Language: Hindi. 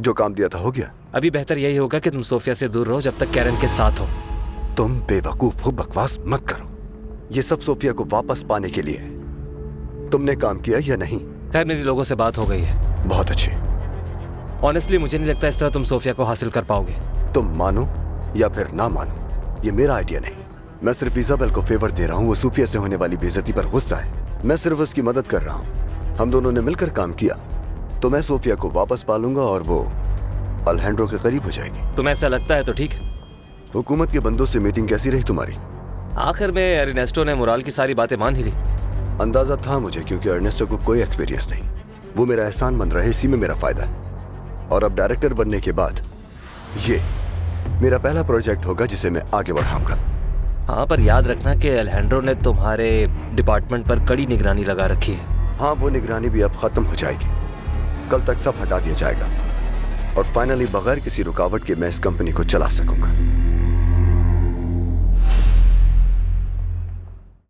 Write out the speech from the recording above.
जो काम दिया था हो गया। अभी बेहतर यही होगा कि तुम सोफिया से दूर रहो जब तक कैरन के साथ हो। तुम बेवकूफ हो, बकवास मत करो। ये सब सोफिया को वापस पाने के लिए है। तुमने काम किया या नहीं? खैर, मेरी लोगों से बात हो गई है। बहुत अच्छी। ऑनेस्टली मुझे नहीं लगता इस तरह तुम सोफिया को हासिल कर पाओगे। तुम मानो या फिर ना मानो, ये मेरा आइडिया नहीं। मैं सिर्फ इजाबेल को फेवर दे रहा हूँ। वो सोफिया से होने वाली बेइज्जती पर गुस्सा है। मैं सिर्फ उसकी मदद कर रहा हूँ। हम दोनों ने मिलकर काम किया तो मैं सोफिया को वापस पालूंगा और वो अल्हेंड्रो के करीब हो जाएगी। तुम्हें ऐसा लगता है तो ठीक है। हुकूमत के बंदों से मीटिंग कैसी रही तुम्हारी? आखिर में एर्नेस्टो ने मोराल की सारी बातें मान ही ली। अंदाजा था मुझे, क्योंकि अर्नेस्टो को कोई एक्सपीरियंस नहीं। वो मेरा एहसान बन रहा है, इसी में मेरा फायदा है। और अब डायरेक्टर बनने के बाद ये मेरा पहला प्रोजेक्ट होगा जिसे मैं आगे बढ़ाऊंगा। हाँ, पर याद रखना कि अल्हेंड्रो ने तुम्हारे डिपार्टमेंट पर कड़ी निगरानी लगा रखी है। हाँ, वो निगरानी भी अब खत्म हो जाएगी। कल तक सब हटा दिया जाएगा और फाइनली बगैर किसी रुकावट के मैं इस कंपनी को चला सकूंगा।